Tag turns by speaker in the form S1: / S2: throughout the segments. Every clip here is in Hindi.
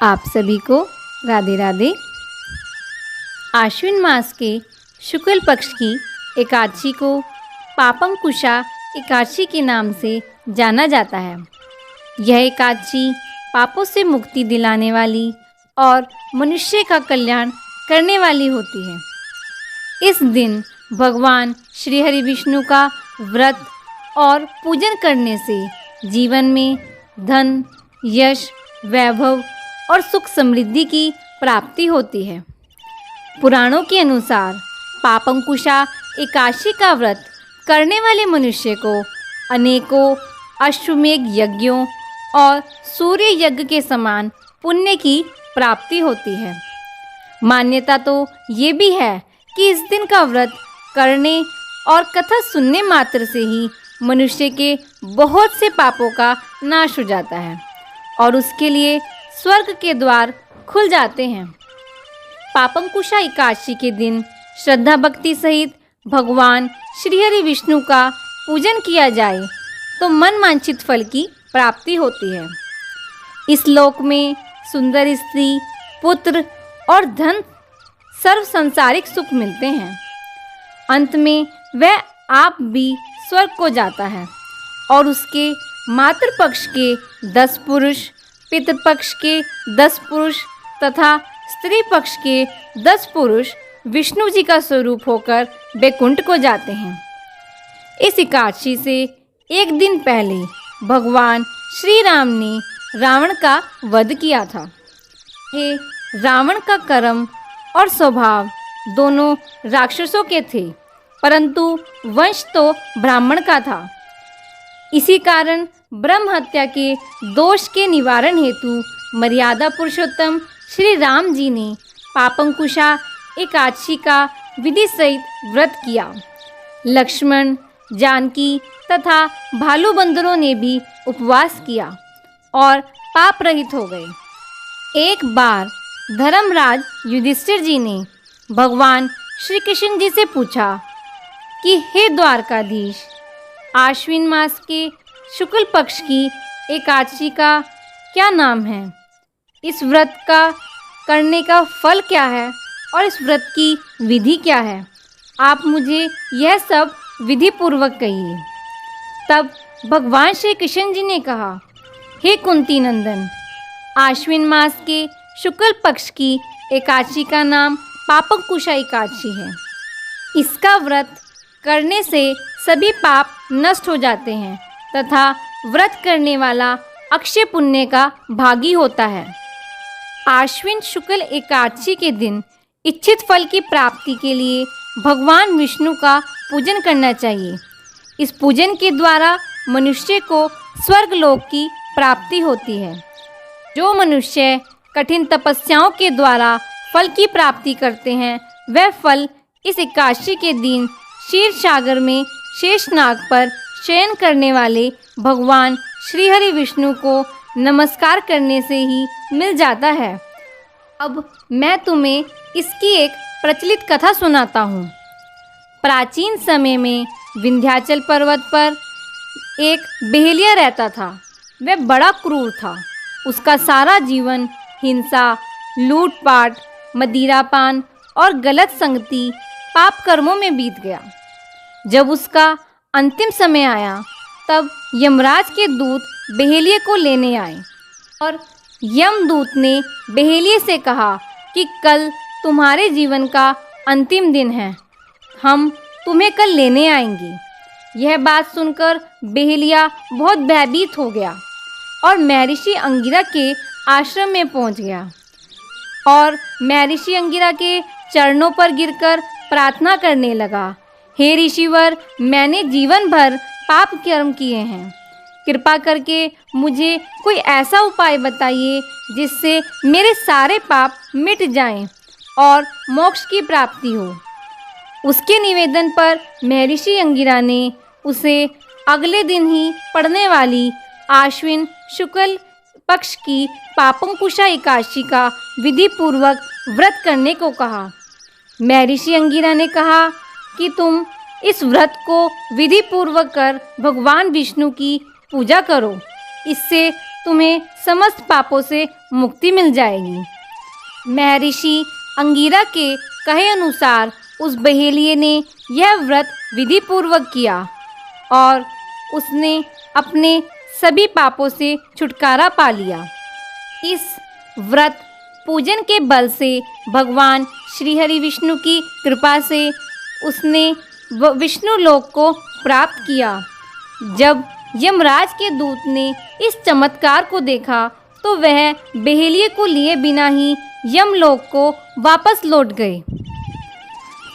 S1: आप सभी को राधे राधे। आश्विन मास के शुक्ल पक्ष की एकादशी को पापंकुशा एकादशी के नाम से जाना जाता है। यह एकादशी पापों से मुक्ति दिलाने वाली और मनुष्य का कल्याण करने वाली होती है। इस दिन भगवान श्री हरि विष्णु का व्रत और पूजन करने से जीवन में धन, यश, वैभव और सुख समृद्धि की प्राप्ति होती है। पुराणों के अनुसार पापंकुशा एकादशी का व्रत करने वाले मनुष्य को अनेकों अश्वमेध यज्ञों और सूर्य यज्ञ के समान पुण्य की प्राप्ति होती है। मान्यता तो ये भी है कि इस दिन का व्रत करने और कथा सुनने मात्र से ही मनुष्य के बहुत से पापों का नाश हो जाता है और उसके लिए स्वर्ग के द्वार खुल जाते हैं। पापंकुशा एकादशी के दिन श्रद्धा भक्ति सहित भगवान श्री हरि विष्णु का पूजन किया जाए तो मन वांछित फल की प्राप्ति होती है। इस लोक में सुंदर स्त्री, पुत्र और धन सर्व संसारिक सुख मिलते हैं। अंत में वह आप भी स्वर्ग को जाता है और उसके मातृपक्ष के 10 पुरुष, पितृपक्ष के 10 पुरुष तथा स्त्री पक्ष के 10 पुरुष विष्णु जी का स्वरूप होकर वैकुंठ को जाते हैं। इस एकादशी से एक दिन पहले भगवान श्री राम ने रावण का वध किया था। ये रावण का कर्म और स्वभाव दोनों राक्षसों के थे, परंतु वंश तो ब्राह्मण का था। इसी कारण ब्रह्म हत्या के दोष के निवारण हेतु मर्यादा पुरुषोत्तम श्री राम जी ने पापंकुशा एकादशी का विधि सहित व्रत किया। लक्ष्मण, जानकी तथा भालू बंदरों ने भी उपवास किया और पाप रहित हो गए। एक बार धर्मराज युधिष्ठिर जी ने भगवान श्री कृष्ण जी से पूछा कि हे द्वारकाधीश, आश्विन मास के शुक्ल पक्ष की एकादशी का क्या नाम है? इस व्रत का करने का फल क्या है और इस व्रत की विधि क्या है? आप मुझे यह सब विधि पूर्वक कहिए। तब भगवान श्री कृष्ण जी ने कहा, हे कुंती नंदन, आश्विन मास के शुक्ल पक्ष की एकादशी का नाम पापंकुशा एकादशी है। इसका व्रत करने से सभी पाप नष्ट हो जाते हैं तथा व्रत करने वाला अक्षय पुण्य का भागी होता है। आश्विन शुक्ल एकादशी के दिन इच्छित फल की प्राप्ति के लिए भगवान विष्णु का पूजन करना चाहिए। इस पूजन के द्वारा मनुष्य को स्वर्ग लोक की प्राप्ति होती है। जो मनुष्य कठिन तपस्याओं के द्वारा फल की प्राप्ति करते हैं, वह फल इस एकादशी के दिन क्षीर सागर में शेषनाग पर शयन करने वाले भगवान श्री हरि विष्णु को नमस्कार करने से ही मिल जाता है। अब मैं तुम्हें इसकी एक प्रचलित कथा सुनाता हूँ। प्राचीन समय में विंध्याचल पर्वत पर एक बेहलिया रहता था। वह बड़ा क्रूर था। उसका सारा जीवन हिंसा, लूटपाट, मदिरापान और गलत संगति, पाप कर्मों में बीत गया। जब उसका अंतिम समय आया, तब यमराज के दूत बेहलिए को लेने आए और यमदूत ने बेहलिए से कहा कि कल तुम्हारे जीवन का अंतिम दिन है, हम तुम्हें कल लेने आएंगे। यह बात सुनकर बेहलिया बहुत भयभीत हो गया और महर्षि अंगिरा के आश्रम में पहुंच गया और महर्षि अंगिरा के चरणों पर गिरकर प्रार्थना करने लगा, हे ऋषिवर, मैंने जीवन भर पाप कर्म किए हैं। कृपा करके मुझे कोई ऐसा उपाय बताइए जिससे मेरे सारे पाप मिट जाएं और मोक्ष की प्राप्ति हो। उसके निवेदन पर महर्षि अंगिरा ने उसे अगले दिन ही पड़ने वाली आश्विन शुक्ल पक्ष की पापंकुशा एकादशी का विधि पूर्वक व्रत करने को कहा। महर्षि अंगिरा ने कहा कि तुम इस व्रत को विधि पूर्वक कर भगवान विष्णु की पूजा करो। इससे तुम्हें समस्त पापों से मुक्ति मिल जाएगी। महर्षि अंगिरा के कहे अनुसार उस बहेलिये ने यह व्रत विधि पूर्वक किया और उसने अपने सभी पापों से छुटकारा पा लिया। इस व्रत पूजन के बल से भगवान श्री हरि विष्णु की कृपा से उसने विष्णु लोक को प्राप्त किया। जब यमराज के दूत ने इस चमत्कार को देखा तो वह बहेलिये को लिए बिना ही यमलोक को वापस लौट गए।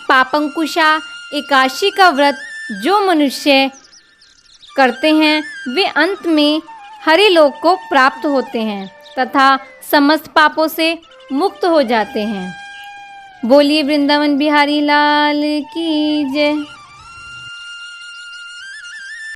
S1: पापंकुशा एकादशी का व्रत जो मनुष्य करते हैं वे अंत में हरि लोक को प्राप्त होते हैं तथा समस्त पापों से मुक्त हो जाते हैं। बोलिए वृंदावन बिहारी लाल की जय।